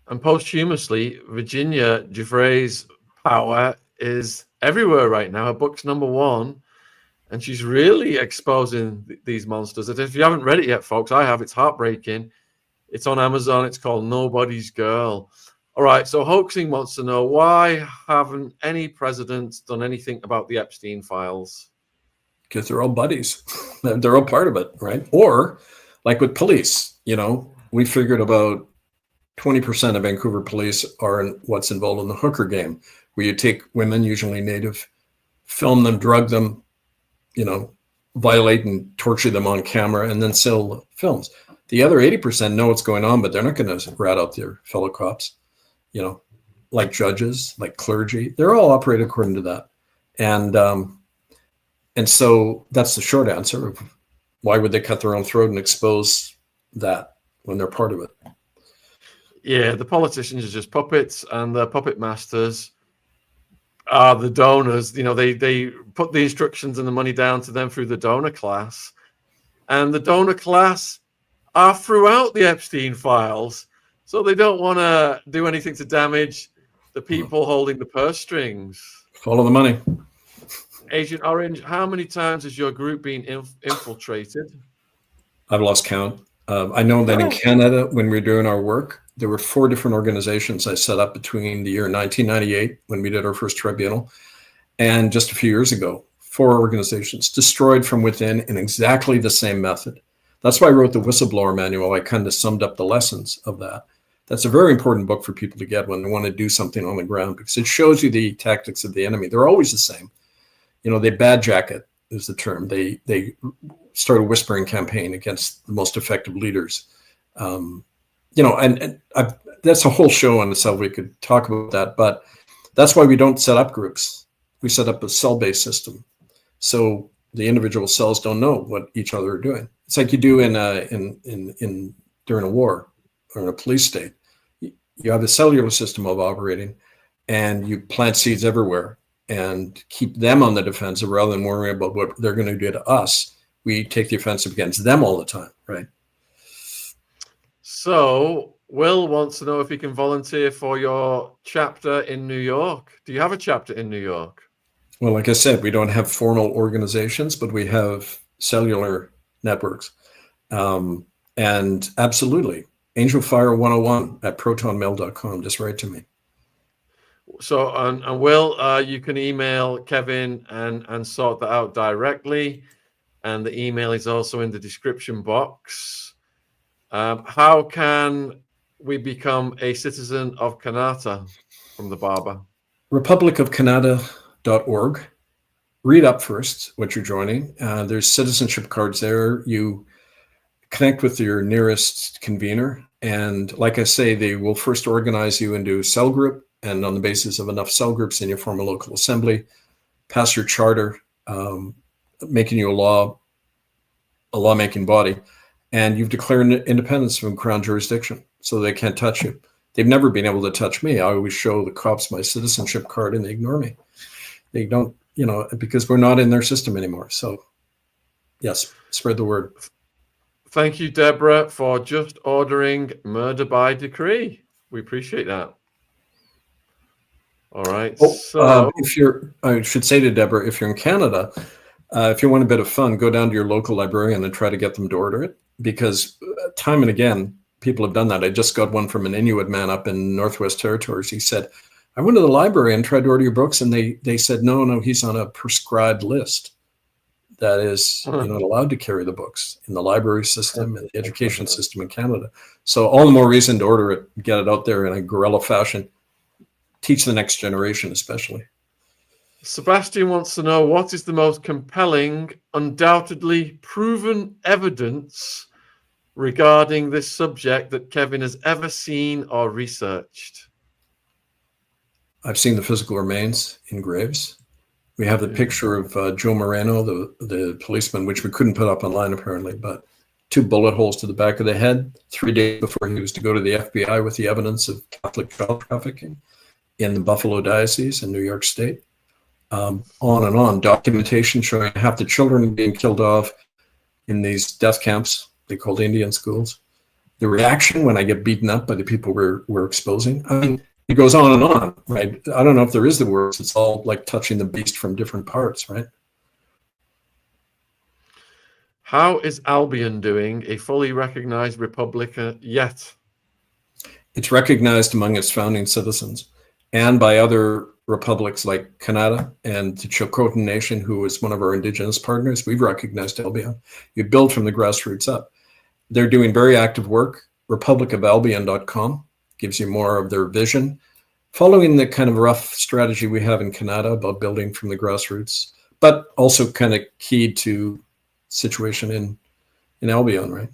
And posthumously, Virginia Giuffre's power is everywhere right now. Her book's #1, and she's really exposing these monsters. And if you haven't read it yet, folks, I have. It's heartbreaking. It's on Amazon. It's called Nobody's Girl. All right, so Hoaxing wants to know, why haven't any presidents done anything about the Epstein files? Because they're all buddies. They're all part of it, right? Or like with police, we figured about 20% of Vancouver police are what's involved in the hooker game, where you take women, usually Native, film them, drug them, violate and torture them on camera, and then sell films. The other 80% know what's going on, but they're not going to rat out their fellow cops, like judges, like clergy. They're all operate according to that. And so that's the short answer of why would they cut their own throat and expose that when they're part of it? Yeah, the politicians are just puppets, and the puppet masters are the donors. They put the instructions and the money down to them through the donor class. And the donor class are throughout the Epstein files. So they don't want to do anything to damage the people holding the purse strings. Follow the money. Agent Orange, how many times has your group been infiltrated? I've lost count. I know that in Canada, when we were doing our work, there were 4 different organizations I set up between the year 1998, when we did our first tribunal, and just a few years ago. 4 organizations destroyed from within in exactly the same method. That's why I wrote the Whistleblower Manual. I kind of summed up the lessons of that. That's a very important book for people to get when they want to do something on the ground, because it shows you the tactics of the enemy. They're always the same. They bad jacket is the term. They start a whispering campaign against the most effective leaders. That's a whole show on itself. We could talk about that, but that's why we don't set up groups. We set up a cell-based system, so the individual cells don't know what each other are doing. It's like you do in during a war or in a police state. You have a cellular system of operating, and you plant seeds everywhere and keep them on the defensive rather than worrying about what they're going to do to us. We take the offensive against them all the time, right? So Will wants to know if he can volunteer for your chapter in New York. Do you have a chapter in New York? Well, like I said, we don't have formal organizations, but we have cellular networks. And absolutely, angelfire101@protonmail.com. Just write to me. So, and Will, you can email Kevin and sort that out directly. And the email is also in the description box. How can we become a citizen of Canada from the Barber? republicofcanada.org. Read up first what you're joining. There's citizenship cards there. You connect with your nearest convener. And like I say, they will first organize you into a cell group. And on the basis of enough cell groups, then you form a local assembly, pass your charter, making you a lawmaking body. And you've declared independence from Crown jurisdiction, so they can't touch you. They've never been able to touch me. I always show the cops my citizenship card, and they ignore me. They don't, because we're not in their system anymore. So, yes, spread the word. Thank you, Deborah, for just ordering Murder by Decree. We appreciate that. All right. I should say to Deborah, if you're in Canada, if you want a bit of fun, go down to your local librarian and try to get them to order it, because time and again, people have done that. I just got one from an Inuit man up in Northwest Territories. He said, I went to the library and tried to order your books, and they said, no, he's on a prescribed list. That is, you're not allowed to carry the books in the library system and the education system in Canada. So all the more reason to order it, get it out there in a guerrilla fashion. Teach the next generation, especially. Sebastian wants to know, what is the most compelling, undoubtedly proven evidence regarding this subject that Kevin has ever seen or researched? I've seen the physical remains in graves. We have the picture of Joe Moreno, the policeman, which we couldn't put up online apparently, but 2 bullet holes to the back of the head 3 days before he was to go to the FBI with the evidence of Catholic child trafficking in the Buffalo Diocese in New York State. On and on, documentation showing half the children being killed off in these death camps they called Indian schools. The reaction when I get beaten up by the people we're exposing. I mean, it goes on, right? I don't know if there is the words. It's all like touching the beast from different parts, right? How is Albion doing, a fully recognized republic yet? It's recognized among its founding citizens and by other republics like Canada and the Chilcotin Nation, who is one of our Indigenous partners. We've recognized Albion. You build from the grassroots up. They're doing very active work. republicofalbion.com gives you more of their vision, following the kind of rough strategy we have in Canada about building from the grassroots, but also kind of key to situation in Albion, right?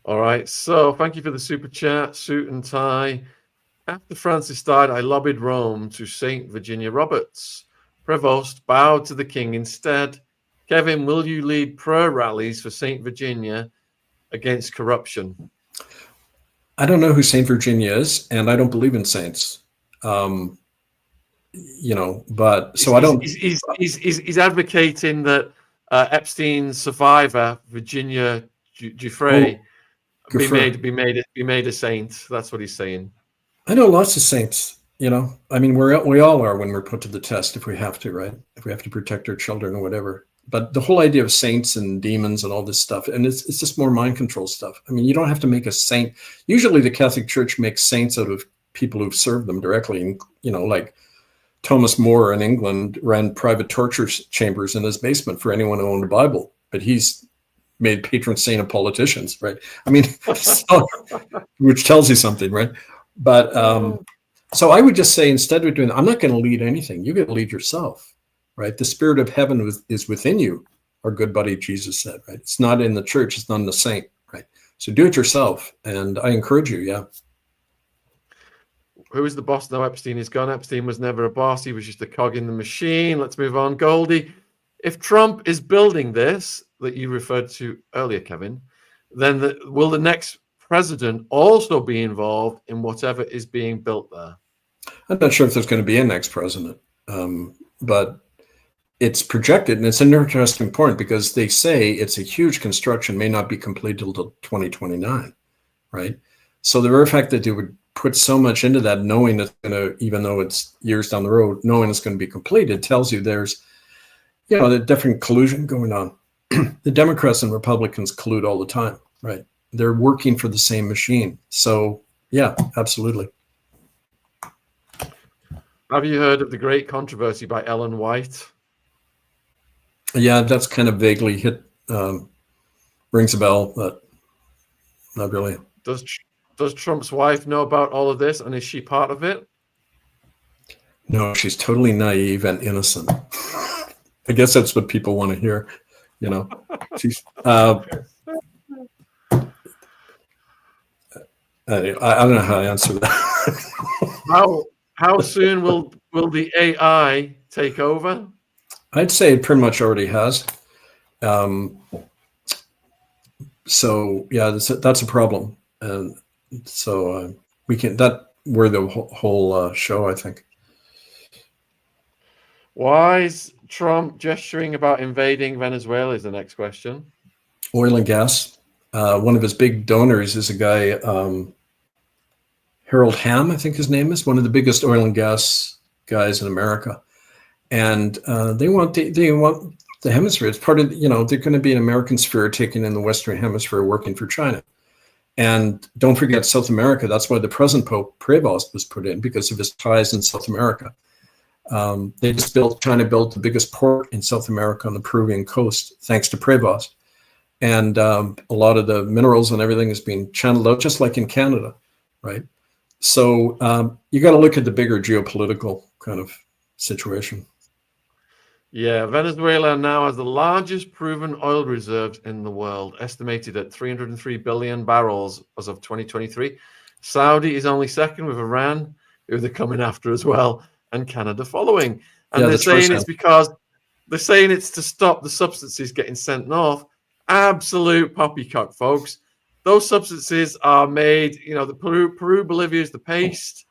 All right. So thank you for the super chat, suit and tie. After Francis died, I lobbied Rome to St. Virginia Roberts. Prevost bowed to the king instead. Kevin, will you lead prayer rallies for St. Virginia against corruption? I don't know who St. Virginia is, and I don't believe in saints. But so I don't. He's advocating that Epstein's survivor, Virginia Giuffre, be made a saint. That's what he's saying. I know lots of saints. I mean, we all are when we're put to the test if we have to, right? If we have to protect our children or whatever. But the whole idea of saints and demons and all this stuff, and it's just more mind control stuff. I mean, you don't have to make a saint. Usually the Catholic Church makes saints out of people who've served them directly. And, like Thomas More in England ran private torture chambers in his basement for anyone who owned a Bible. But he's made patron saint of politicians, right? I mean, which tells you something, right? But so I would just say, instead of doing that, I'm not going to lead anything. You got to lead yourself. Right? The spirit of heaven is within you, our good buddy Jesus said, right? It's not in the church, it's not in the saint, right? So do it yourself. And I encourage you, yeah. Who is the boss now? Epstein is gone. Epstein was never a boss. He was just a cog in the machine. Let's move on. Goldie, if Trump is building this that you referred to earlier, Kevin, then will the next president also be involved in whatever is being built there? I'm not sure if there's going to be a next president, but it's projected, and it's an interesting point because they say it's a huge construction, may not be completed until 2029, right? So the very fact that they would put so much into that, knowing it's going to, even though it's years down the road, knowing it's going to be completed, tells you there's, the different collusion going on. The Democrats and Republicans collude all the time, right? They're working for the same machine. So yeah, absolutely. Have you heard of the great controversy by Ellen White? Yeah, that's kind of vaguely rings a bell, but not really. Does Trump's wife know about all of this, and is she part of it? No, she's totally naive and innocent. I guess that's what people want to hear. She's. I don't know how to answer that. How soon will the AI take over? I'd say it pretty much already has. So yeah, that's a problem, and so we can we're the whole show, I think. Why is Trump gesturing about invading Venezuela? Is the next question. Oil and gas. One of his big donors is a guy, Harold Hamm, I think his name is, one of the biggest oil and gas guys in America. And they want the hemisphere. It's part of, they're going to be an American sphere taking in the Western Hemisphere, working for China. And don't forget South America. That's why the present Pope Prevost was put in, because of his ties in South America. China built the biggest port in South America on the Peruvian coast, thanks to Prevost. And a lot of the minerals and everything is being channeled out, just like in Canada, right? So you got to look at the bigger geopolitical kind of situation. Yeah, Venezuela now has the largest proven oil reserves in the world, estimated at 303 billion barrels as of 2023. Saudi is only second, with Iran, who they're coming after as well, and Canada following. And Yeah, they're that's first saying it's because they're saying it's to stop the substances getting sent north. Absolute poppycock, folks. Those substances are made, the Peru, Bolivia is the paste,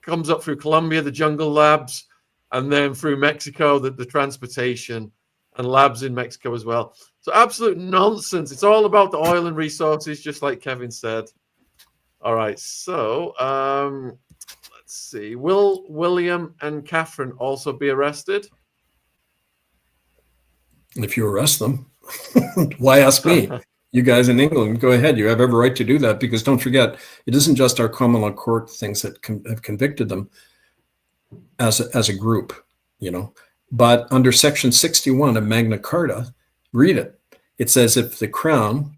comes up through Colombia, the jungle labs, and then through Mexico, the transportation and labs in Mexico as well. So absolute nonsense. It's all about the oil and resources, just like Kevin said. All right, so let's see. Will William and Catherine also be arrested? If you arrest them, why ask me? You guys in England, go ahead. You have every right to do that, because don't forget, it isn't just our common law court things that have convicted them as a group, But under Section 61 of Magna Carta, read it. It says if the Crown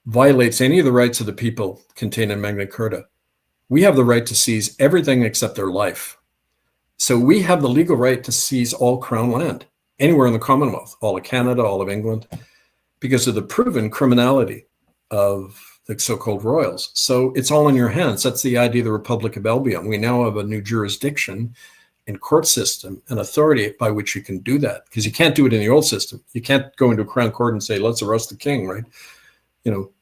violates any of the rights of the people contained in Magna Carta, we have the right to seize everything except their life. So we have the legal right to seize all Crown land, anywhere in the Commonwealth, all of Canada, all of England, because of the proven criminality of the so-called royals. So it's all in your hands. That's the idea of the Republic of Albion. We now have a new jurisdiction and court system and authority by which you can do that, because you can't do it in the old system. You can't go into a Crown Court and say, let's arrest the king, right?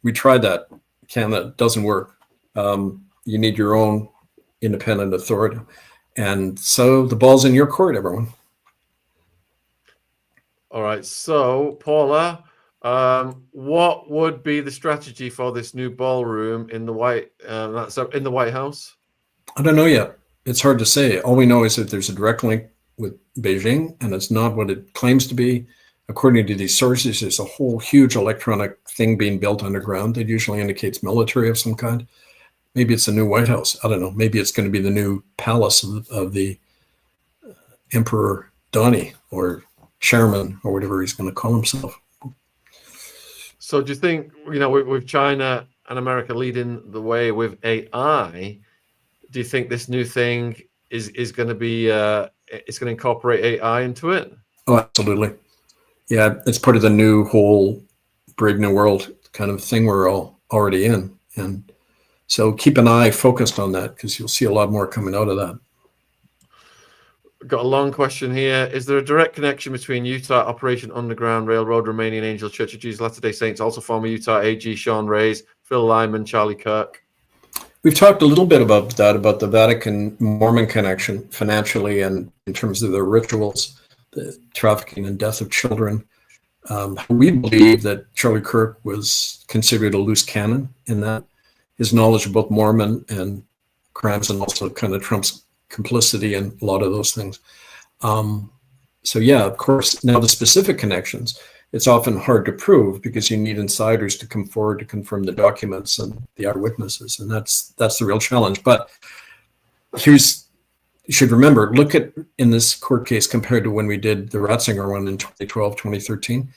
We tried that. Canada doesn't work. You need your own independent authority. And so the ball's in your court, everyone. All right. So, Paula, what would be the strategy for this new ballroom in the White House? I don't know yet. It's hard to say. All we know is that there's a direct link with Beijing, and it's not what it claims to be. According to these sources, there's a whole huge electronic thing being built underground that usually indicates military of some kind. Maybe it's a new White House. I don't know. Maybe it's going to be the new palace of the Emperor Donnie, or chairman, or whatever he's going to call himself. So do you think, with China and America leading the way with AI, do you think this new thing is going to be, it's going to incorporate AI into it? Oh, absolutely. Yeah, it's part of the new whole Brave New World kind of thing we're all already in. And so keep an eye focused on that, because you'll see a lot more coming out of that. Got a long question here. Is there a direct connection between Utah Operation Underground Railroad, Romanian Angel Church of Jesus Latter-day Saints, also former Utah AG Sean Reyes, Phil Lyman, Charlie Kirk? We've talked a little bit about that, about the Vatican Mormon connection financially and in terms of their rituals, the trafficking and death of children. We believe that Charlie Kirk was considered a loose cannon in that. His knowledge of both Mormon and crimes, and also kind of Trump's complicity in a lot of those things. So yeah, of course, now the specific connections, it's often hard to prove because you need insiders to come forward to confirm the documents and the eyewitnesses, and that's the real challenge. But you should remember, look at in this court case compared to when we did the Ratzinger one in 2012, 2013,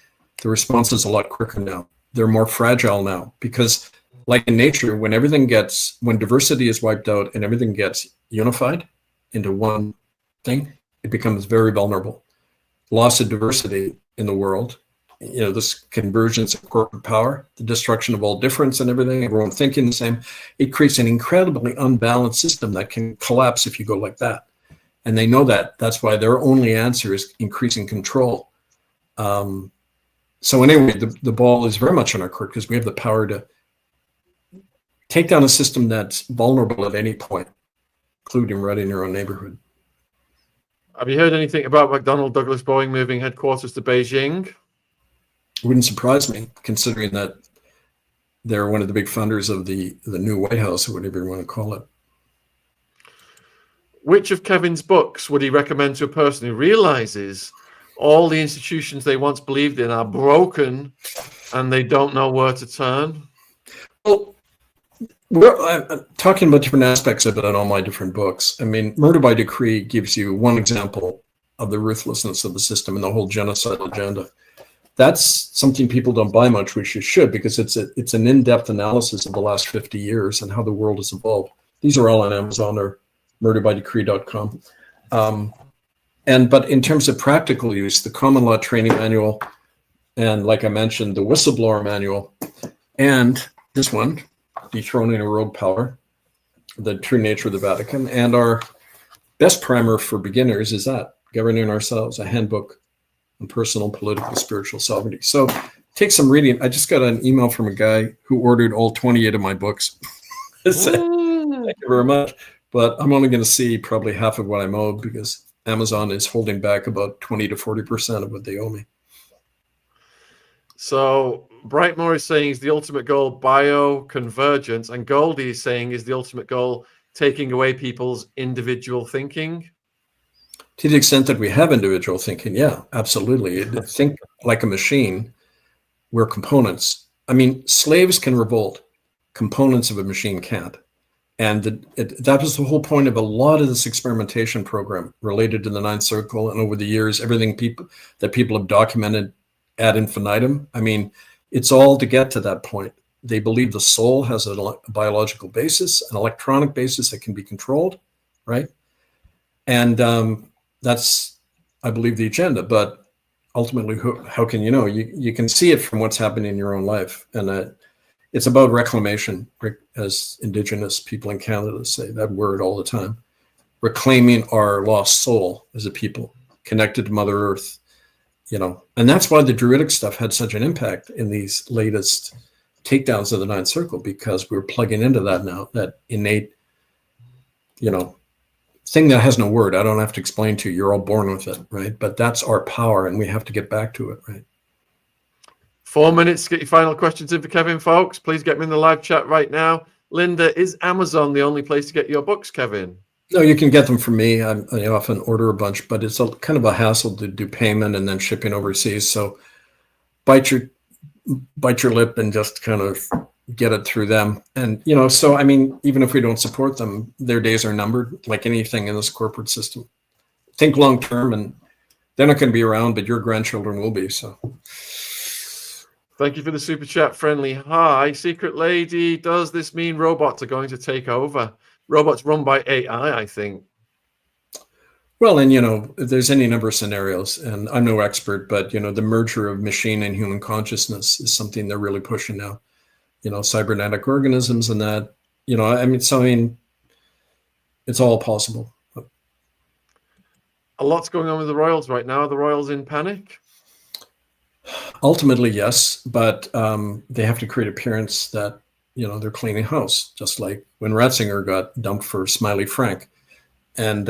the response is a lot quicker now. They're more fragile now because, like in nature, when diversity is wiped out and everything gets unified into one thing, it becomes very vulnerable. Loss of diversity in the world, this convergence of corporate power, the destruction of all difference and everything, everyone thinking the same, it creates an incredibly unbalanced system that can collapse if you go like that. And they know that. That's why their only answer is increasing control. So anyway, the ball is very much on our court because we have the power to take down a system that's vulnerable at any point, including right in your own neighborhood. Have you heard anything about McDonnell Douglas Boeing moving headquarters to Beijing? It wouldn't surprise me, considering that they're one of the big funders of the new White House, or whatever you want to call it. Which of Kevin's books would he recommend to a person who realizes all the institutions they once believed in are broken and they don't know where to turn? Well, I'm talking about different aspects of it in all my different books. I mean, Murder by Decree gives you one example of the ruthlessness of the system and the whole genocide agenda. That's something people don't buy much, which you should, because it's an in-depth analysis of the last 50 years and how the world has evolved. These are all on Amazon or murderbydecree.com. But in terms of practical use, the common law training manual, and like I mentioned, the whistleblower manual, and this one, Dethroning a Rogue Power, the true nature of the Vatican, and our best primer for beginners is that, Governing Ourselves, a handbook on personal, political, spiritual sovereignty. So take some reading. I just got an email from a guy who ordered all 28 of my books. Thank you very much. But I'm only going to see probably half of what I'm owed because Amazon is holding back about 20 to 40% of what they owe me. So Brightmore is saying is the ultimate goal bioconvergence, and Goldie is saying is the ultimate goal taking away people's individual thinking. To the extent that we have individual thinking, yeah, absolutely. Think like a machine. We're components. I mean, slaves can revolt. Components of a machine can't. And that was the whole point of a lot of this experimentation program related to the Ninth Circle. And over the years, everything that people have documented ad infinitum. I mean, it's all to get to that point. They believe the soul has a biological basis, an electronic basis that can be controlled, right? And that's, I believe, the agenda. But ultimately, how can you know? You can see it from what's happening in your own life. And it's about reclamation, as Indigenous people in Canada say that word all the time. Reclaiming our lost soul as a people, connected to Mother Earth, And that's why the Druidic stuff had such an impact in these latest takedowns of the Ninth Circle, because we're plugging into that now, that innate, thing that has no word. I don't have to explain to you. You're all born with it, right? But that's our power, and we have to get back to it, right? 4 minutes to get your final questions in for Kevin, folks. Please get them in the live chat right now. Linda, is Amazon the only place to get your books, Kevin? No, you can get them from me. I often order a bunch, but it's kind of a hassle to do payment and then shipping overseas. So bite your lip and just kind of get it through them. And, so, I mean, even if we don't support them, their days are numbered, like anything in this corporate system. Think long term, and they're not going to be around, but your grandchildren will be. So thank you for the super chat, Friendly. Hi, Secret Lady. Does this mean robots are going to take over? Robots run by AI, I think. Well, and, if there's any number of scenarios, and I'm no expert, but, the merger of machine and human consciousness is something they're really pushing now. Cybernetic organisms and that, it's all possible. A lot's going on with the Royals right now. Are the Royals in panic? Ultimately, yes, but they have to create appearance that, they're cleaning house, just like when Ratzinger got dumped for Smiley Frank. And,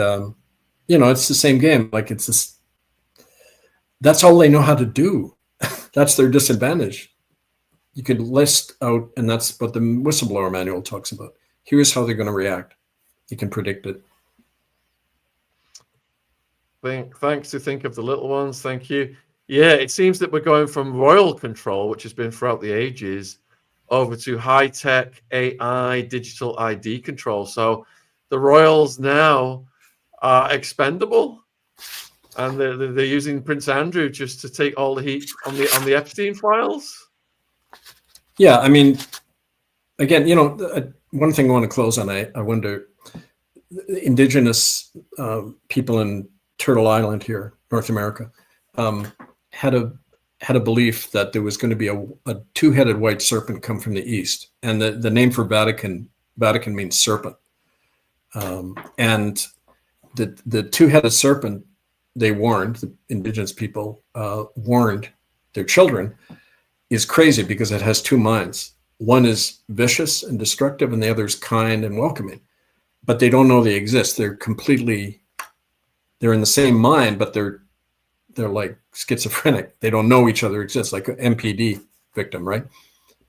it's the same game. Like, that's all they know how to do. That's their disadvantage. You could list out, and that's what the whistleblower manual talks about. Here's how they're going to react. You can predict it. Thanks to Think of the Little Ones. Thank you. Yeah, it seems that we're going from royal control, which has been throughout the ages, over to high-tech AI digital ID control. So the royals now are expendable, and they're using Prince Andrew just to take all the heat on the Epstein files. Yeah, I mean, again, one thing I want to close on, I wonder, Indigenous people in Turtle Island here, North America, had a belief that there was going to be a two-headed white serpent come from the east, and the name for Vatican means serpent, and the two-headed serpent, they warned, the Indigenous people warned their children, is crazy because it has two minds. One is vicious and destructive, and the other is kind and welcoming. But they don't know they exist. They're in the same mind, but they're like schizophrenic. They don't know each other exists, like an MPD victim, right?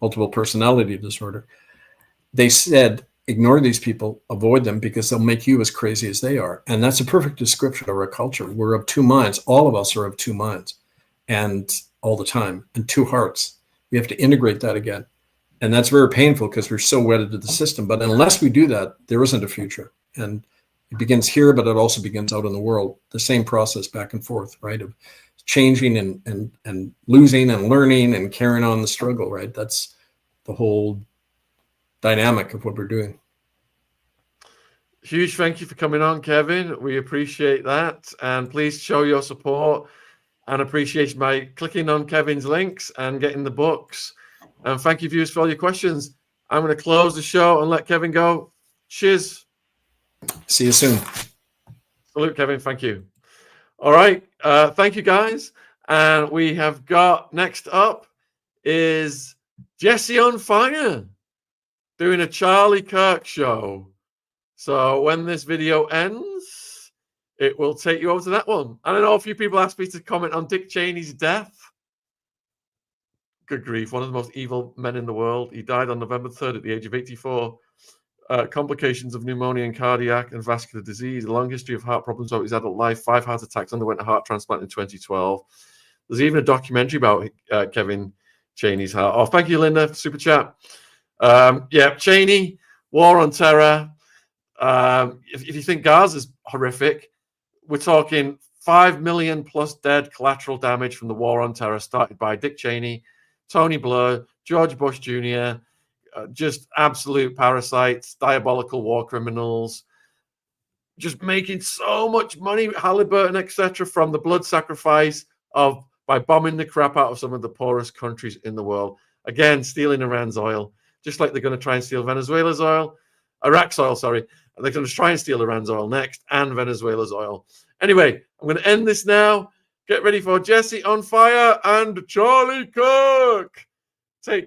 Multiple personality disorder. They said, ignore these people, avoid them, because they'll make you as crazy as they are. And that's a perfect description of our culture. We're of two minds. All of us are of two minds, and all the time, and two hearts. We have to integrate that again. And that's very painful because we're so wedded to the system. But unless we do that, there isn't a future. And it begins here, but it also begins out in the world. The same process back and forth, right? Of changing and losing and learning and carrying on the struggle, right? That's the whole dynamic of what we're doing. Huge thank you for coming on, Kevin. We appreciate that. And please show your support and appreciation by clicking on Kevin's links and getting the books. And thank you, viewers, for all your questions. I'm going to close the show and let Kevin go. Cheers. See you soon. Salute, Kevin. Thank you. All right. Thank you, guys. And we have got next up is Jesse on Fire doing a Charlie Kirk show. So when this video ends, it will take you over to that one. I don't know, a few people asked me to comment on Dick Cheney's death. Good grief, one of the most evil men in the world. He died on November 3rd at the age of 84. Complications of pneumonia and cardiac and vascular disease, a long history of heart problems over his adult life, 5 heart attacks, underwent a heart transplant in 2012. There's even a documentary about Kevin Cheney's heart. Oh, thank you, Linda, super chat. Yeah, Cheney, War on Terror. If you think Gaza's horrific, we're talking 5 million plus dead collateral damage from the War on Terror started by Dick Cheney, Tony Blair, George Bush Jr., just absolute parasites, diabolical war criminals, just making so much money, Halliburton, etc., from the blood sacrifice of by bombing the crap out of some of the poorest countries in the world. Again, stealing Iran's oil, just like they're going to try and steal Venezuela's oil, Iraq's oil, sorry. They're going to try and steal Iran's oil next and Venezuela's oil. Anyway, I'm going to end this now. Get ready for Jesse on Fire and Charlie Kirk. Take care.